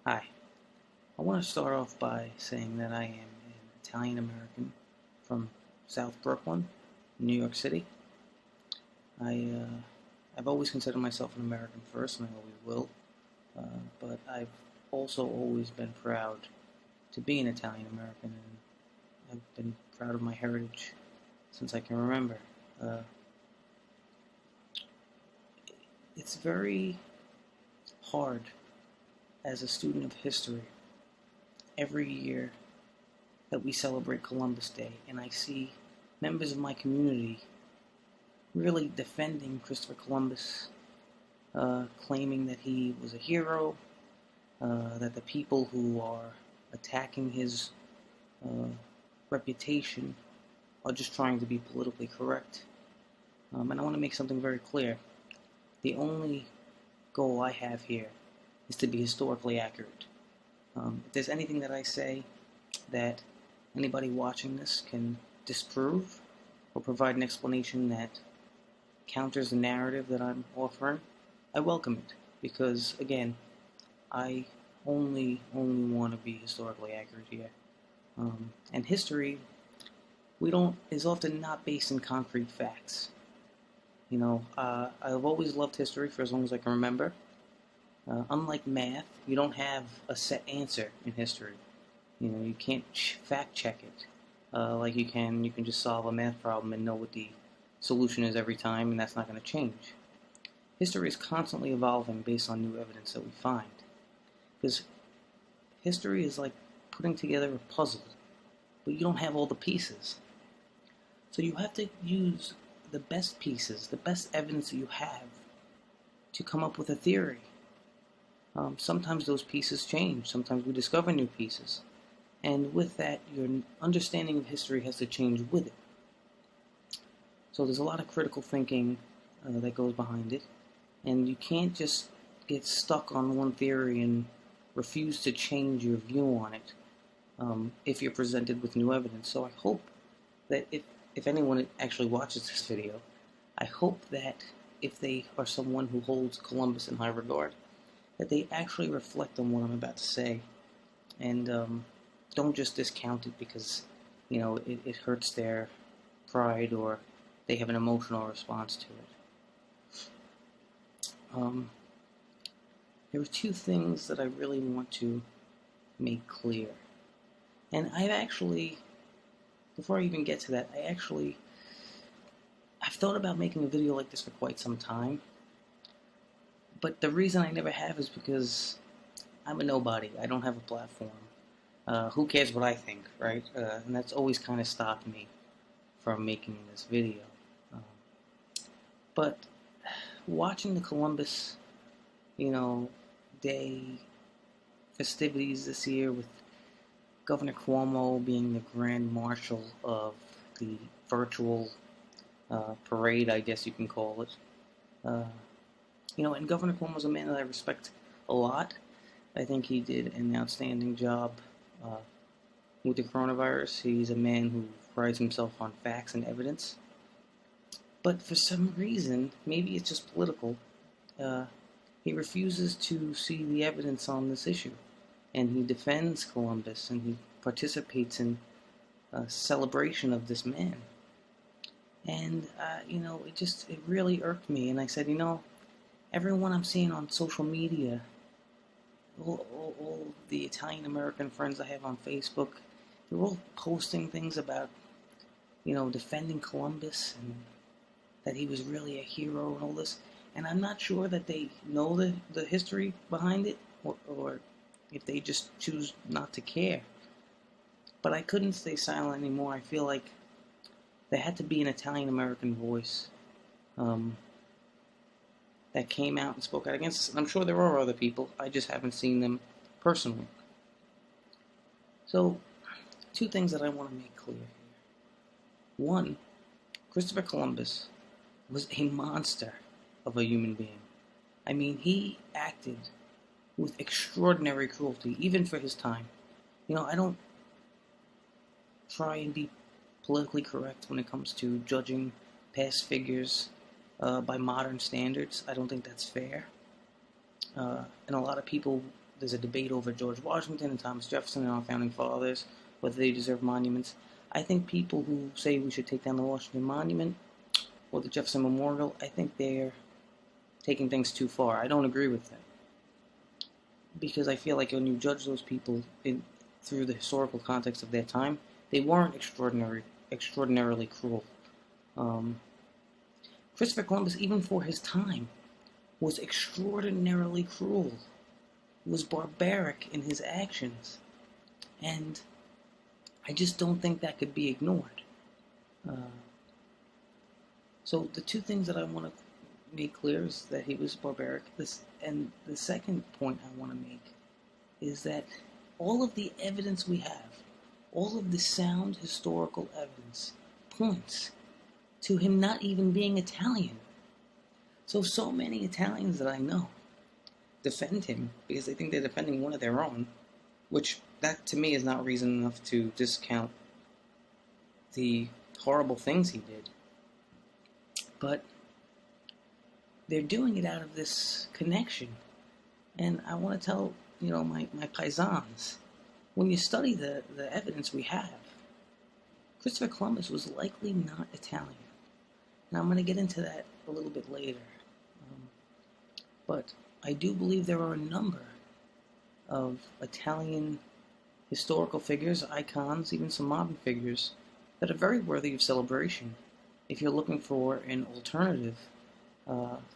Hi. I want to start off by saying that I am an Italian American from South Brooklyn, New York City. I've always considered myself an American first, and I always will. But I've also always been proud to be an Italian American, and I've been proud of my heritage since I can remember. It's very hard as a student of history every year that we celebrate Columbus Day, and I see members of my community really defending Christopher Columbus, claiming that he was a hero, that the people who are attacking his reputation are just trying to be politically correct. And I want to make something very clear. The only goal I have here is to be historically accurate. If there's anything that I say that anybody watching this can disprove or provide an explanation that counters the narrative that I'm offering, I welcome it, because again, I only want to be historically accurate here. And history, is often not based in concrete facts. I've always loved history for as long as I can remember. Unlike math, you don't have a set answer in history. You can't fact check it like you can. You can just solve a math problem and know what the solution is every time, and that's not going to change. History is constantly evolving based on new evidence that we find. Because history is like putting together a puzzle, but you don't have all the pieces. So you have to use the best pieces, the best evidence that you have to come up with a theory. Sometimes those pieces change. Sometimes we discover new pieces. And with that, your understanding of history has to change with it. So there's a lot of critical thinking that goes behind it. And you can't just get stuck on one theory and refuse to change your view on it if you're presented with new evidence. So I hope that if anyone actually watches this video, I hope that if they are someone who holds Columbus in high regard, that they actually reflect on what I'm about to say, and don't just discount it because it hurts their pride or they have an emotional response to it. There are two things that I really want to make clear, and before I even get to that, I've thought about making a video like this for quite some time. But the reason I never have is because I'm a nobody. I don't have a platform. Who cares what I think, right? And that's always kind of stopped me from making this video. But watching the Columbus, Day festivities this year with Governor Cuomo being the Grand Marshal of the virtual parade, I guess you can call it. And Governor Cuomo is a man that I respect a lot. I think he did an outstanding job with the coronavirus. He's a man who prides himself on facts and evidence. But for some reason, maybe it's just political, he refuses to see the evidence on this issue. And he defends Columbus, and he participates in a celebration of this man. And, it really irked me. And I said, everyone I'm seeing on social media, all the Italian American friends I have on Facebook, they're all posting things about, defending Columbus and that he was really a hero and all this. And I'm not sure that they know the history behind it, or if they just choose not to care. But I couldn't stay silent anymore. I feel like there had to be an Italian American voice that came out and spoke out against us. And I'm sure there are other people. I just haven't seen them personally. So, two things that I want to make clear here. One, Christopher Columbus was a monster of a human being. I mean, he acted with extraordinary cruelty, even for his time. I don't try and be politically correct when it comes to judging past figures by modern standards. I don't think that's fair. And a lot of people there's a debate over George Washington and Thomas Jefferson and our founding fathers, whether they deserve monuments. I think people who say we should take down the Washington Monument or the Jefferson Memorial, I think they're taking things too far. I don't agree with that. Because I feel like when you judge those people through the historical context of their time, they weren't extraordinarily cruel. Christopher Columbus, even for his time, was extraordinarily cruel. He was barbaric in his actions. And I just don't think that could be ignored. So the two things that I want to make clear is that he was barbaric. And the second point I want to make is that all of the evidence we have, all of the sound historical evidence, points to him not even being Italian. So many Italians that I know defend him because they think they're defending one of their own, which that to me is not reason enough to discount the horrible things he did. But they're doing it out of this connection. And I want to tell, my paisans, when you study the evidence we have, Christopher Columbus was likely not Italian. Now I'm going to get into that a little bit later. But I do believe there are a number of Italian historical figures, icons, even some modern figures, that are very worthy of celebration. If you're looking for an alternative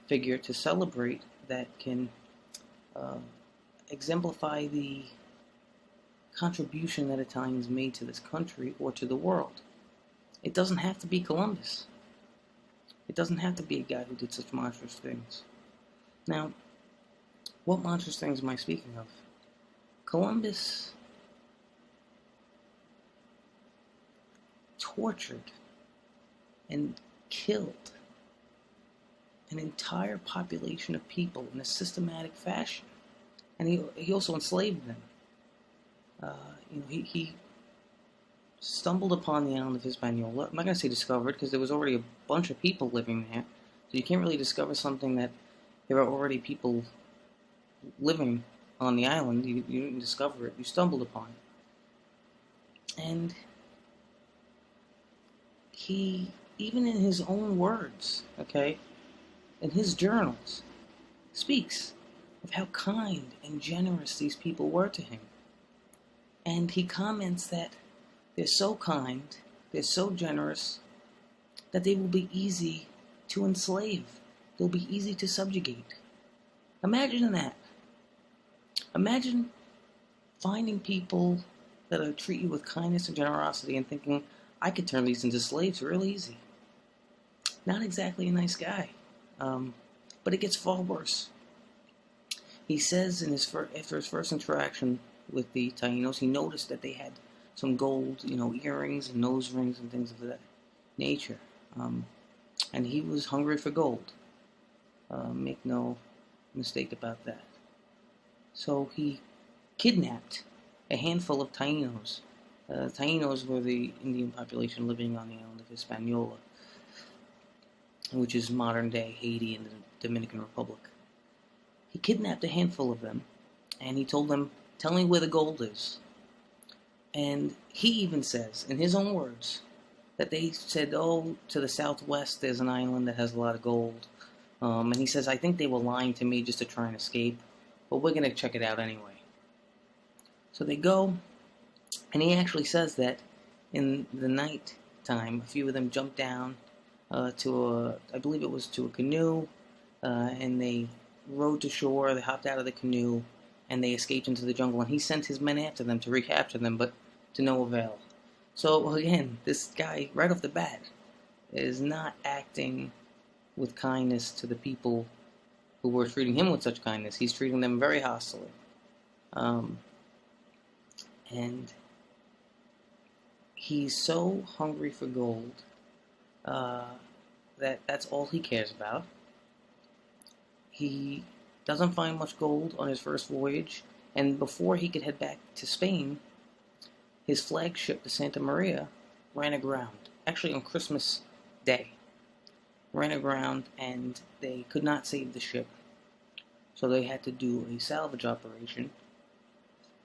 figure to celebrate that can exemplify the contribution that Italians made to this country or to the world. It doesn't have to be Columbus. It doesn't have to be a guy who did such monstrous things. Now, what monstrous things am I speaking of? Columbus tortured and killed an entire population of people in a systematic fashion. And he also enslaved them. He stumbled upon the island of Hispaniola. I'm not going to say discovered, because there was already a bunch of people living there. So you can't really discover something that there are already people living on the island. You didn't discover it. You stumbled upon it. And he, even in his own words, in his journals, speaks of how kind and generous these people were to him. And he comments that they're so kind, they're so generous, that they will be easy to enslave. They'll be easy to subjugate. Imagine that. Imagine finding people that treat you with kindness and generosity and thinking, I could turn these into slaves real easy. Not exactly a nice guy. But it gets far worse. He says after his first interaction with the Taínos, he noticed that they had some gold, earrings and nose rings and things of that nature. And he was hungry for gold. Make no mistake about that. So he kidnapped a handful of Taínos. Taínos were the Indian population living on the island of Hispaniola, which is modern-day Haiti and the Dominican Republic. He kidnapped a handful of them, and he told them, tell me where the gold is. And he even says, in his own words, that they said, to the southwest there's an island that has a lot of gold. And he says, I think they were lying to me just to try and escape, but we're going to check it out anyway. So they go, and he actually says that in the night time, a few of them jumped down to a canoe, and they rowed to shore, they hopped out of the canoe, and they escaped into the jungle, and he sent his men after them to recapture them, but to no avail. So again, this guy, right off the bat, is not acting with kindness to the people who were treating him with such kindness. He's treating them very hostilely. And he's so hungry for gold that's all he cares about. He doesn't find much gold on his first voyage, and before he could head back to Spain, his flagship, the Santa Maria, ran aground. Actually, on Christmas Day, ran aground, and they could not save the ship. So they had to do a salvage operation,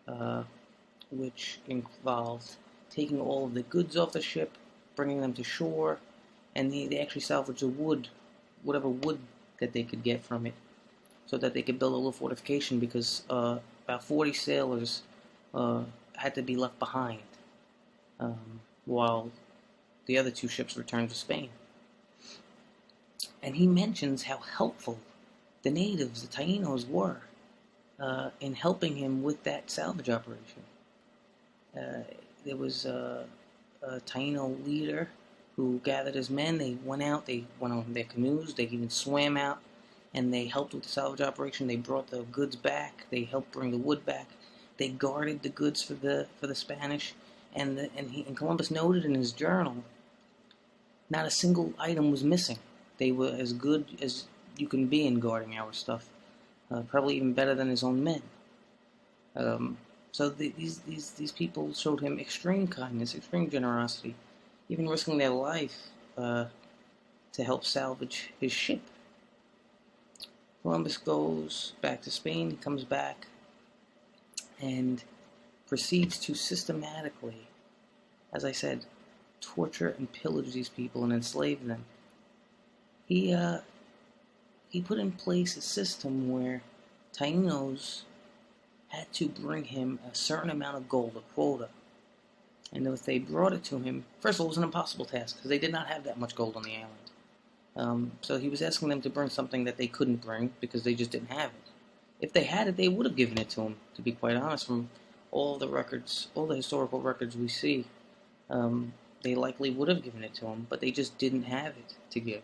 uh, which involved taking all of the goods off the ship, bringing them to shore, and they actually salvaged the wood, whatever wood that they could get from it, so that they could build a little fortification, because about 40 sailors had to be left behind while the other two ships returned to Spain. And he mentions how helpful the natives, the Tainos, were in helping him with that salvage operation. There was a Taino leader who gathered his men. They went out, they went on their canoes, they even swam out, and they helped with the salvage operation. They brought the goods back, they helped bring the wood back, they guarded the goods for the Spanish, and Columbus noted in his journal, not a single item was missing. They were as good as you can be in guarding our stuff, probably even better than his own men. So these people showed him extreme kindness, extreme generosity, even risking their life to help salvage his ship. Columbus goes back to Spain. He comes back and proceeds to systematically, as I said, torture and pillage these people and enslave them. He put in place a system where Tainos had to bring him a certain amount of gold, a quota. And if they brought it to him, first of all, it was an impossible task, because they did not have that much gold on the island. So he was asking them to bring something that they couldn't bring, because they just didn't have it. If they had it, they would have given it to him, to be quite honest. From all the records, all the historical records we see, they likely would have given it to him, but they just didn't have it to give.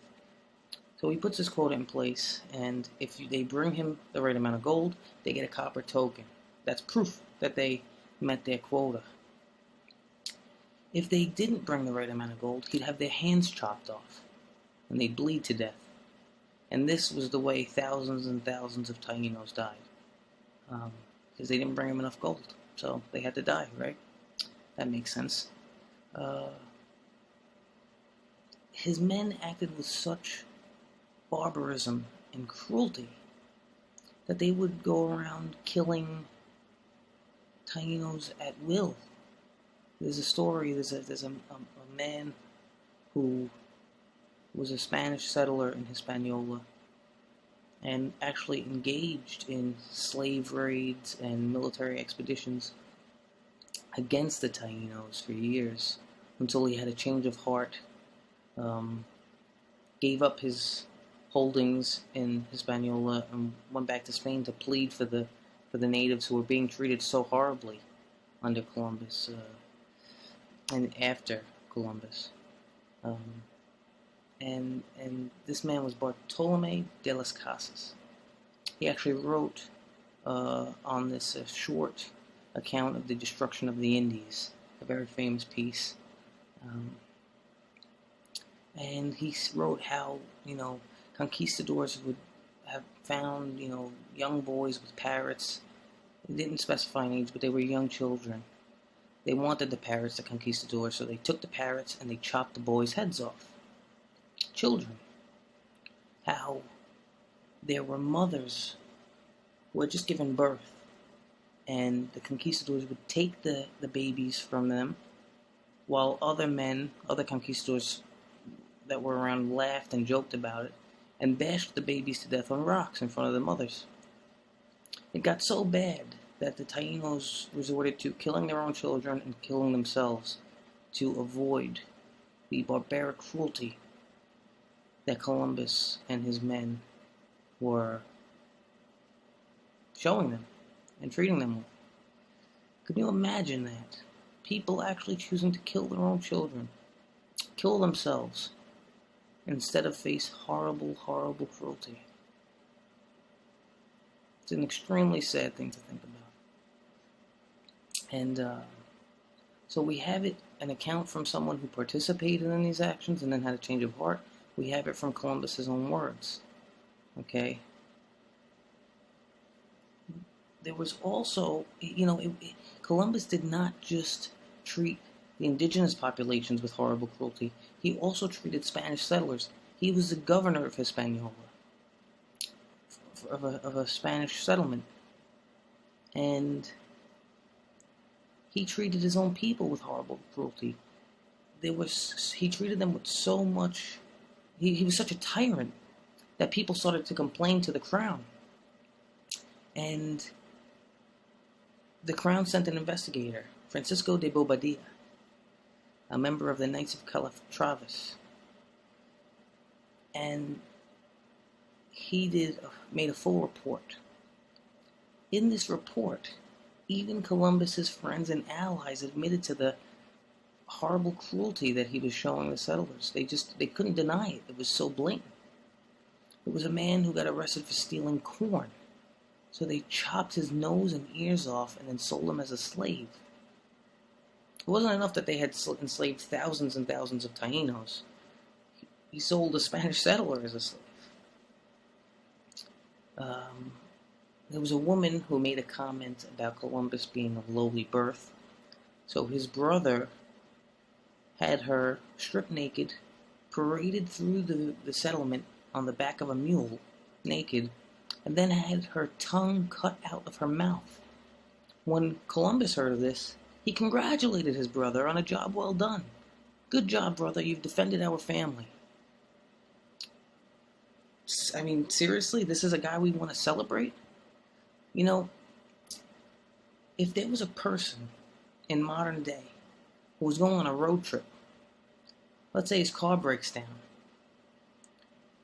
So he puts this quota in place, and if they bring him the right amount of gold, they get a copper token. That's proof that they met their quota. If they didn't bring the right amount of gold, he'd have their hands chopped off, and they'd bleed to death. And this was the way thousands and thousands of Tainos died, because they didn't bring him enough gold, so they had to die, right? That makes sense. His men acted with such barbarism and cruelty that they would go around killing Tainos at will. There's a story, there's a man who was a Spanish settler in Hispaniola and actually engaged in slave raids and military expeditions against the Tainos for years, until he had a change of heart, gave up his holdings in Hispaniola and went back to Spain to plead for the natives who were being treated so horribly under Columbus and after Columbus. And this man was Bartolome de las Casas. He actually wrote on this short account of the destruction of the Indies, a very famous piece. And he wrote how, conquistadors would have found, young boys with parrots. They didn't specify an age, but they were young children. They wanted the parrots, the conquistadors, so they took the parrots and they chopped the boys' heads off. Children. How there were mothers who had just given birth, and the conquistadors would take the babies from them, while other men, other conquistadors that were around laughed and joked about it, and bashed the babies to death on rocks in front of the mothers. It got so bad that the Tainos resorted to killing their own children and killing themselves to avoid the barbaric cruelty that Columbus and his men were showing them and treating them with. Could you imagine that? People actually choosing to kill their own children, kill themselves, instead of face horrible, horrible cruelty. It's an extremely sad thing to think about. And so we have an account from someone who participated in these actions and then had a change of heart. We have it from Columbus's own words. Okay? There was also, Columbus did not just treat the indigenous populations with horrible cruelty. He also treated Spanish settlers. He was the governor of Hispaniola, of a Spanish settlement. And he treated his own people with horrible cruelty. He treated them with so much. He was such a tyrant that people started to complain to the crown, and the crown sent an investigator, Francisco de Bobadilla, a member of the Knights of Calatrava, and he made a full report. In this report, even Columbus's friends and allies admitted to the horrible cruelty that he was showing the settlers. They couldn't deny it. It was so blatant. It was a man who got arrested for stealing corn. So they chopped his nose and ears off and then sold him as a slave. It wasn't enough that they had enslaved thousands and thousands of Tainos. He sold a Spanish settler as a slave. There was a woman who made a comment about Columbus being of lowly birth. So his brother had her stripped naked, paraded through the settlement on the back of a mule, naked, and then had her tongue cut out of her mouth. When Columbus heard of this, he congratulated his brother on a job well done. Good job, brother, you've defended our family. I mean, seriously, this is a guy we want to celebrate? You know, if there was a person in modern day who was going on a road trip, let's say his car breaks down,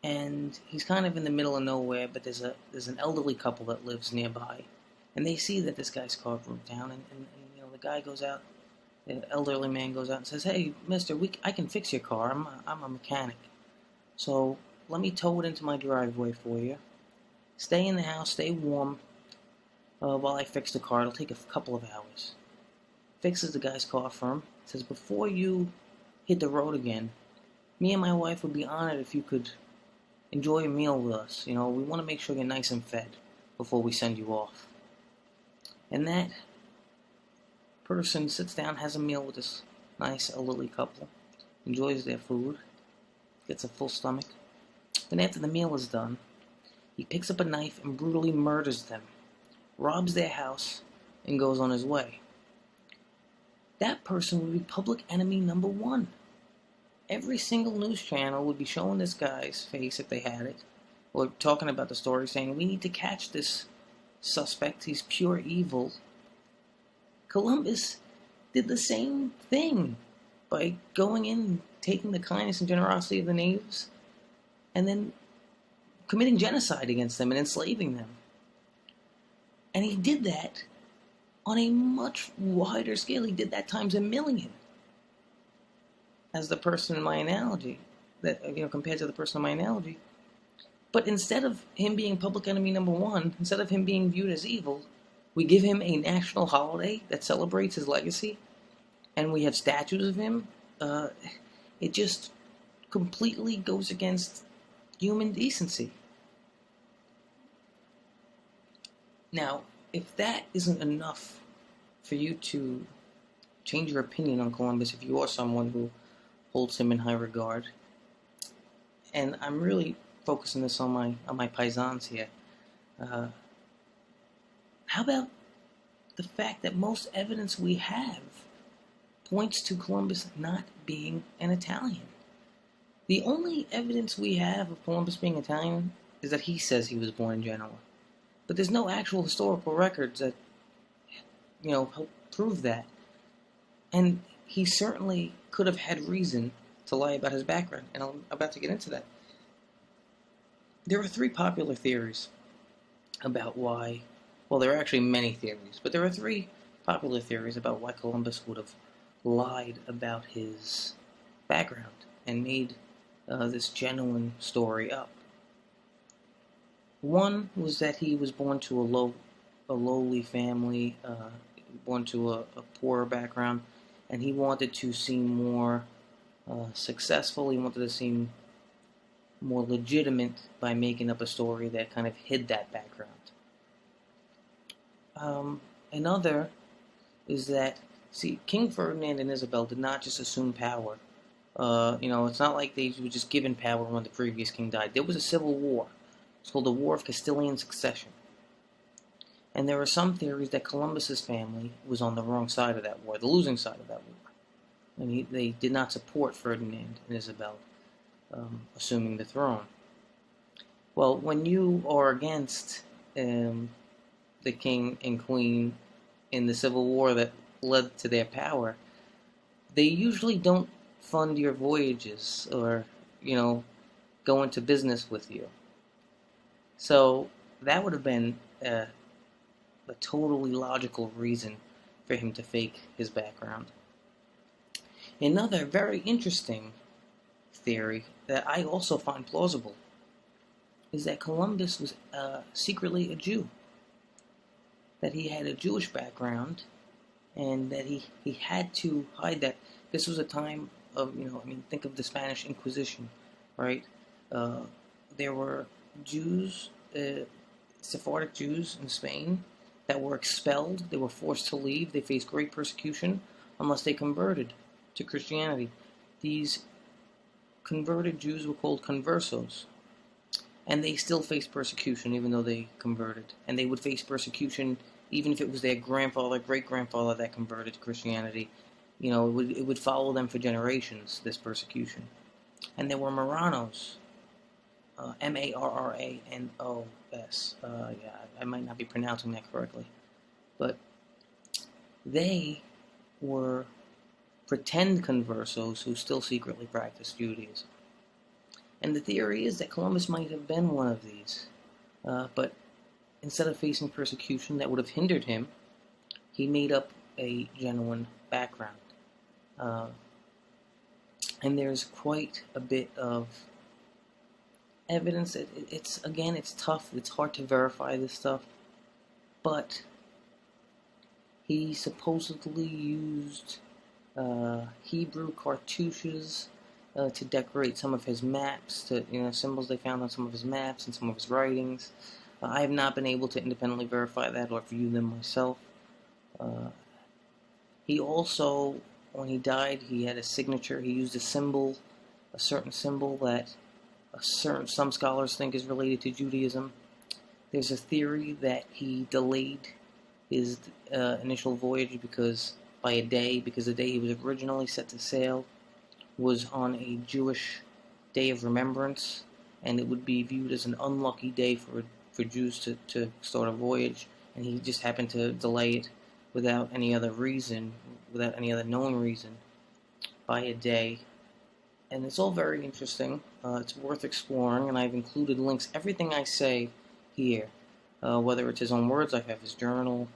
and he's kind of in the middle of nowhere, but there's an elderly couple that lives nearby, and they see that this guy's car broke down, and you know, the guy goes out, the elderly man goes out and says, "Hey, mister, I can fix your car. I'm a mechanic. So let me tow it into my driveway for you. Stay in the house, stay warm, while I fix the car. It'll take a couple of hours." Fixes the guy's car for him. Says, "Before you hit the road again, me and my wife would be honored if you could enjoy a meal with us. You know, we want to make sure you're nice and fed before we send you off." And that person sits down, has a meal with this nice elderly couple, enjoys their food, gets a full stomach. Then after the meal is done, he picks up a knife and brutally murders them, robs their house, and goes on his way. That person would be public enemy number one. Every single news channel would be showing this guy's face if they had it, or talking about the story, saying, "We need to catch this suspect, he's pure evil." Columbus did the same thing by going in and taking the kindness and generosity of the natives and then committing genocide against them and enslaving them. And he did that on a much wider scale. He did that times 1,000,000. As the person in my analogy, compared to the person in my analogy. But instead of him being public enemy number one, instead of him being viewed as evil, we give him a national holiday that celebrates his legacy, and we have statues of him. It just completely goes against human decency. Now, if that isn't enough for you to change your opinion on Columbus, if you are someone who holds him in high regard, and I'm really focusing this on my paisans here, how about the fact that most evidence we have points to Columbus not being an Italian? The only evidence we have of Columbus being Italian is that he says he was born in Genoa. But there's no actual historical records that, help prove that. And he certainly could have had reason to lie about his background, and I'm about to get into that. There are 3 popular theories about why, well, there are actually many theories, but there are 3 popular theories about why Columbus would have lied about his background and made this genuine story up. One was that he was born to a lowly family, born to a poorer background, and he wanted to seem more successful. He wanted to seem more legitimate by making up a story that kind of hid that background. Another is that, King Ferdinand and Isabel did not just assume power. It's not like they were just given power when the previous king died. There was a civil war. It's called the War of Castilian Succession. And there are some theories that Columbus's family was on the wrong side of that war, the losing side of that war. And they did not support Ferdinand and Isabel assuming the throne. Well, when you are against the king and queen in the civil war that led to their power, they usually don't fund your voyages or, go into business with you. So that would have been a totally logical reason for him to fake his background. Another very interesting theory that I also find plausible is that Columbus was secretly a Jew, that he had a Jewish background, and that he had to hide that. This was a time of, think of the Spanish Inquisition, right? There were Jews, Sephardic Jews in Spain that were expelled. They were forced to leave. They faced great persecution unless they converted to Christianity. These converted Jews were called conversos, and they still faced persecution even though they converted. And they would face persecution even if it was their grandfather, great-grandfather that converted to Christianity. It would follow them for generations, this persecution. And there were Marranos, Marranos. I might not be pronouncing that correctly. But they were pretend conversos who still secretly practiced Judaism. And the theory is that Columbus might have been one of these. But instead of facing persecution that would have hindered him, he made up a genuine background. And there's quite a bit of evidence. It's tough. It's hard to verify this stuff. But he supposedly used Hebrew cartouches to decorate some of his maps, symbols they found on some of his maps and some of his writings. I have not been able to independently verify that or view them myself. He also, when he died, he had a signature. He used a certain symbol that some scholars think is related to Judaism. There's a theory that he delayed his initial voyage by a day, because the day he was originally set to sail was on a Jewish day of remembrance, and it would be viewed as an unlucky day for Jews to start a voyage, and he just happened to delay it without any other known reason, by a day. And it's all very interesting. It's worth exploring, and I've included links, everything I say here, whether it's his own words, I have his journal,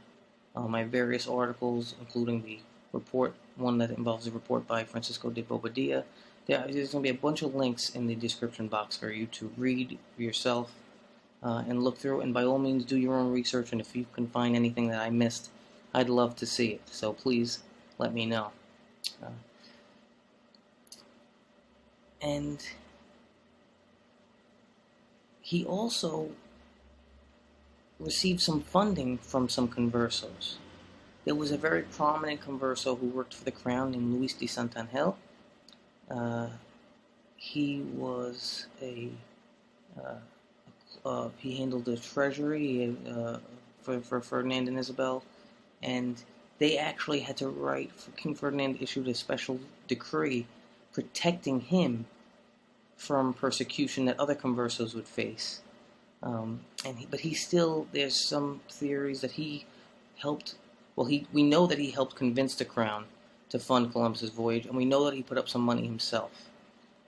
my various articles, including the report, one that involves a report by Francisco de Bobadilla. There's going to be a bunch of links in the description box for you to read yourself and look through, and by all means do your own research, and if you can find anything that I missed, I'd love to see it, so please let me know. And he also received some funding from some conversos. There was a very prominent converso who worked for the crown named Luis de Santangel. He was he handled the treasury for Ferdinand and Isabel, and they actually had to write. King Ferdinand issued a special decree protecting him from persecution that other conversos would face. But he still, there's some theories that he helped. Well, we know that he helped convince the crown to fund Columbus's voyage, and we know that he put up some money himself.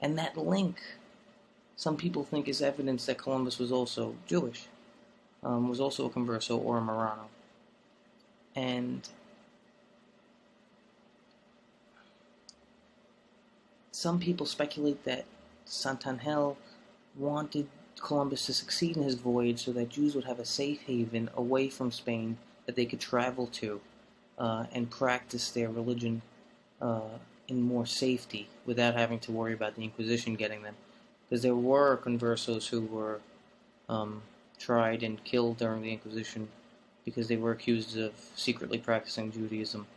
And that link, some people think, is evidence that Columbus was also Jewish, was also a converso or a Marrano. And some people speculate that Santangel wanted Columbus to succeed in his voyage so that Jews would have a safe haven away from Spain that they could travel to and practice their religion in more safety without having to worry about the Inquisition getting them. Because there were conversos who were tried and killed during the Inquisition because they were accused of secretly practicing Judaism.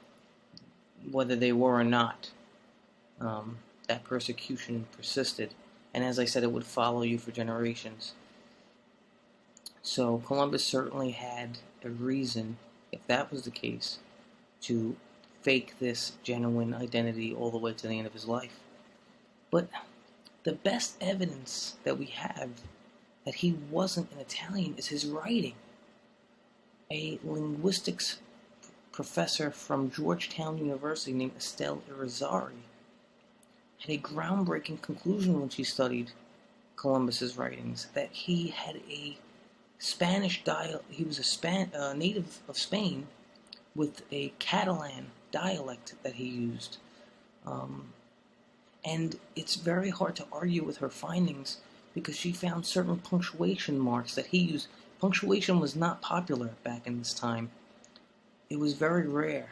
Whether they were or not, that persecution persisted. And as I said, it would follow you for generations. So Columbus certainly had a reason, if that was the case, to fake this genuine identity all the way to the end of his life. But the best evidence that we have that he wasn't an Italian is his writing. A linguistics professor from Georgetown University named Estelle Irizarry had a groundbreaking conclusion when she studied Columbus's writings, that he had a Spanish he was a native of Spain with a Catalan dialect that he used. And it's very hard to argue with her findings because she found certain punctuation marks that he used. Punctuation was not popular back in this time. It was very rare.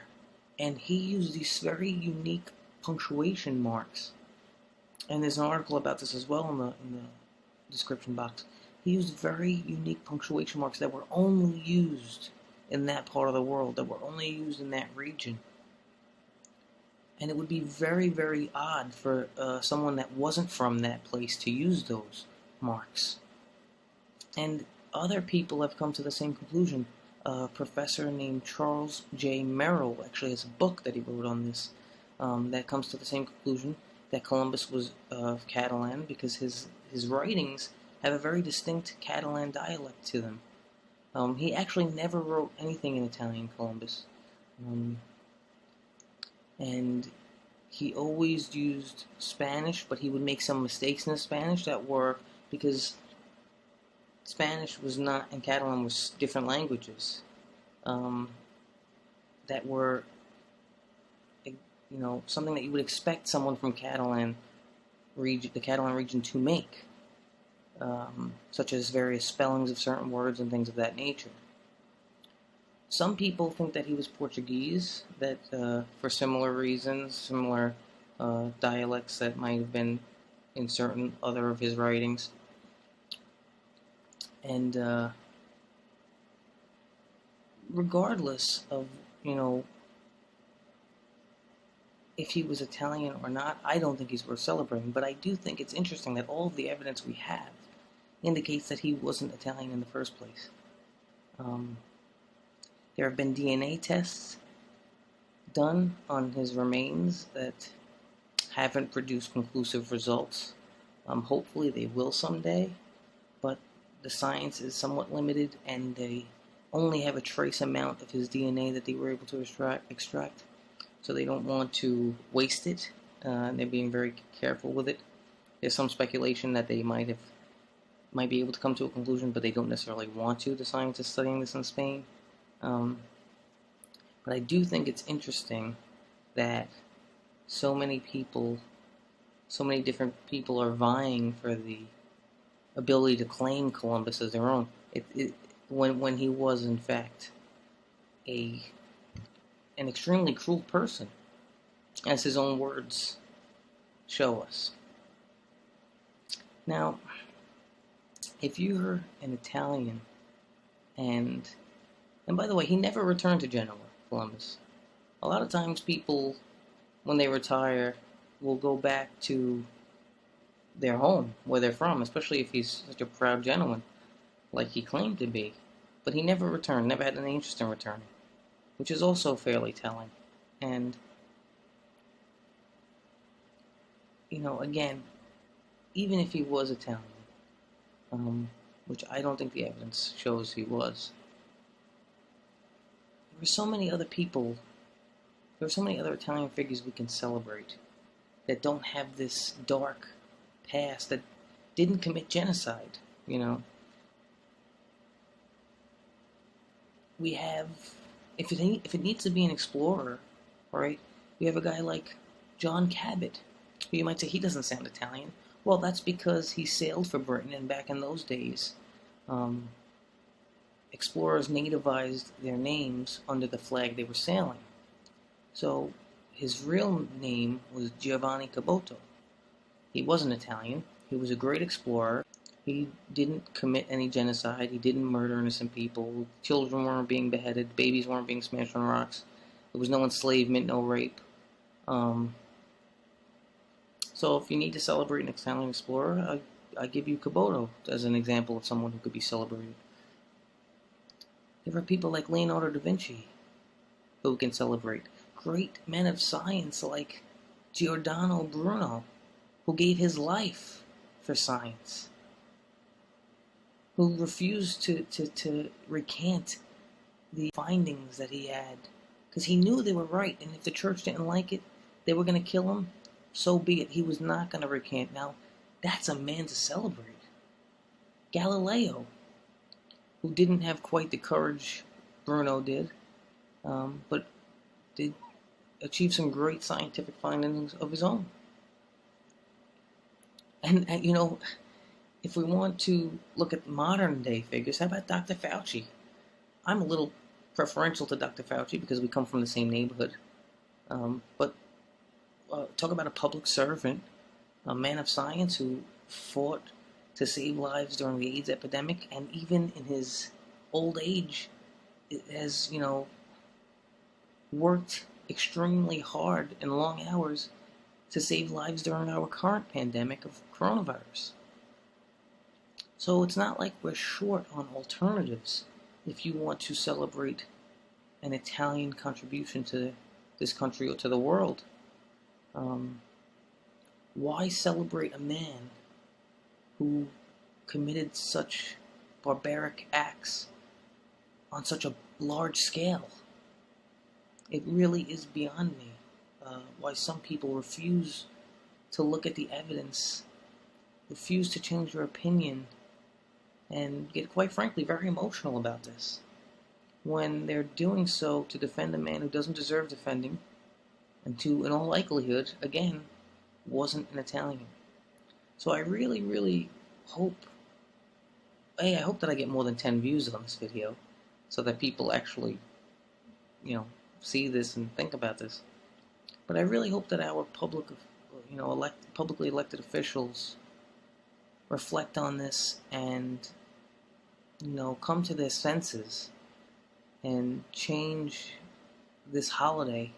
And he used these very unique punctuation marks. And there's an article about this as well in the description box. He used very unique punctuation marks that were only used in that part of the world, that were only used in that region. And it would be very, very odd for someone that wasn't from that place to use those marks. And other people have come to the same conclusion. A professor named Charles J. Merrill actually has a book that he wrote on this that comes to the same conclusion, that Columbus was Catalan, because his writings have a very distinct Catalan dialect to them. He actually never wrote anything in Italian, Columbus. And he always used Spanish, but he would make some mistakes in his Spanish that were because Spanish was not, and Catalan was different languages that were, something that you would expect someone from the Catalan region to make, such as various spellings of certain words and things of that nature. Some people think that he was Portuguese, that for similar reasons, similar dialects that might have been in certain other of his writings. And regardless of, if he was Italian or not, I don't think he's worth celebrating, but I do think it's interesting that all of the evidence we have indicates that he wasn't Italian in the first place. There have been DNA tests done on his remains that haven't produced conclusive results. Hopefully they will someday, but the science is somewhat limited, and they only have a trace amount of his DNA that they were able to extract. So they don't want to waste it, and they're being very careful with it. There's some speculation that they might be able to come to a conclusion, but they don't necessarily want to, the scientists studying this in Spain. But I do think it's interesting that so many different people are vying for the ability to claim Columbus as their own. When he was in fact an extremely cruel person, as his own words show us. Now, if you're an Italian, and by the way, he never returned to Genoa, Columbus. A lot of times people, when they retire, will go back to their home, where they're from, especially if he's such a proud Genoan, like he claimed to be. But he never returned, never had any interest in returning, which is also fairly telling. And, again, even if he was Italian, which I don't think the evidence shows he was, there are so many other Italian figures we can celebrate that don't have this dark past, that didn't commit genocide, We have, if it needs to be an explorer, right, we have a guy like John Cabot, who you might say he doesn't sound Italian. Well, that's because he sailed for Britain, and back in those days, explorers nativized their names under the flag they were sailing. So his real name was Giovanni Caboto. He wasn't Italian. He was a great explorer. He didn't commit any genocide. He didn't murder innocent people. Children weren't being beheaded. Babies weren't being smashed on rocks. There was no enslavement, no rape. So if you need to celebrate an Italian explorer, I give you Caboto as an example of someone who could be celebrated. There are people like Leonardo da Vinci who we can celebrate. Great men of science like Giordano Bruno, who gave his life for science, who refused to recant the findings that he had, because he knew they were right, and if the church didn't like it, they were going to kill him. So be it. He was not going to recant. Now, that's a man to celebrate. Galileo, who didn't have quite the courage Bruno did, but did achieve some great scientific findings of his own. And if we want to look at modern day figures, how about Dr. Fauci? I'm a little preferential to Dr. Fauci because we come from the same neighborhood. But talk about a public servant, a man of science who fought to save lives during the AIDS epidemic, and even in his old age has, worked extremely hard and long hours to save lives during our current pandemic of coronavirus. So it's not like we're short on alternatives if you want to celebrate an Italian contribution to this country or to the world. Why celebrate a man who committed such barbaric acts on such a large scale? It really is beyond me why some people refuse to look at the evidence, refuse to change their opinion, and get, quite frankly, very emotional about this, when they're doing so to defend a man who doesn't deserve defending, and to, in all likelihood, again, wasn't an Italian. So I really, really hope, I hope that I get more than 10 views on this video, so that people actually, see this and think about this. But I really hope that our publicly elected officials reflect on this and, come to their senses and change this holiday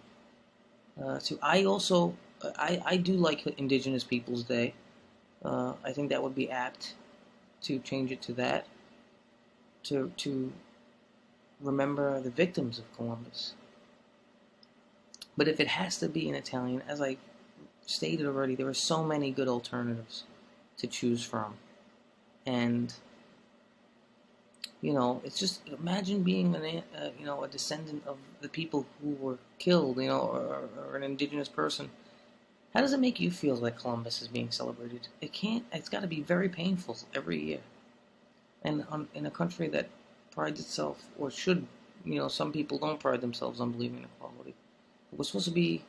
I do like Indigenous Peoples Day. I think that would be apt to change it to that, to remember the victims of Columbus. But if it has to be in Italian, as I stated already, there are so many good alternatives to choose from. And, it's just, imagine being a descendant of the people who were killed, or an indigenous person. How does it make you feel that Columbus is being celebrated? It's got to be very painful every year. And in a country that prides itself, or should, some people don't pride themselves on believing in equality. We're supposed to be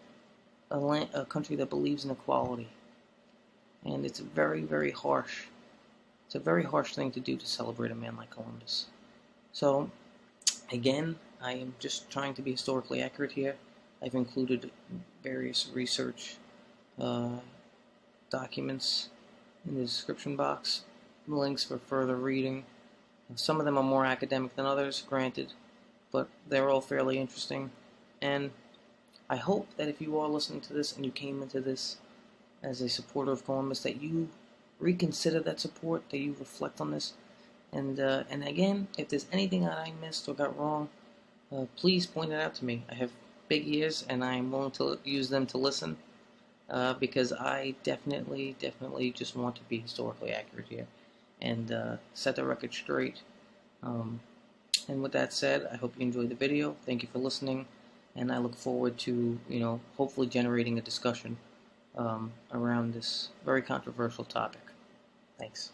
a country that believes in equality. And it's very, very harsh. It's a very harsh thing to do to celebrate a man like Columbus. So, again, I am just trying to be historically accurate here. I've included various research documents in the description box, links for further reading. Some of them are more academic than others, granted, but they're all fairly interesting. And I hope that if you are listening to this and you came into this as a supporter of Columbus, that you reconsider that support, that you reflect on this. And again, if there's anything that I missed or got wrong, please point it out to me. I have big ears, and I'm willing to use them to listen, because I definitely just want to be historically accurate here and set the record straight. And with that said, I hope you enjoyed the video. Thank you for listening, and I look forward to, hopefully generating a discussion around this very controversial topic. Thanks.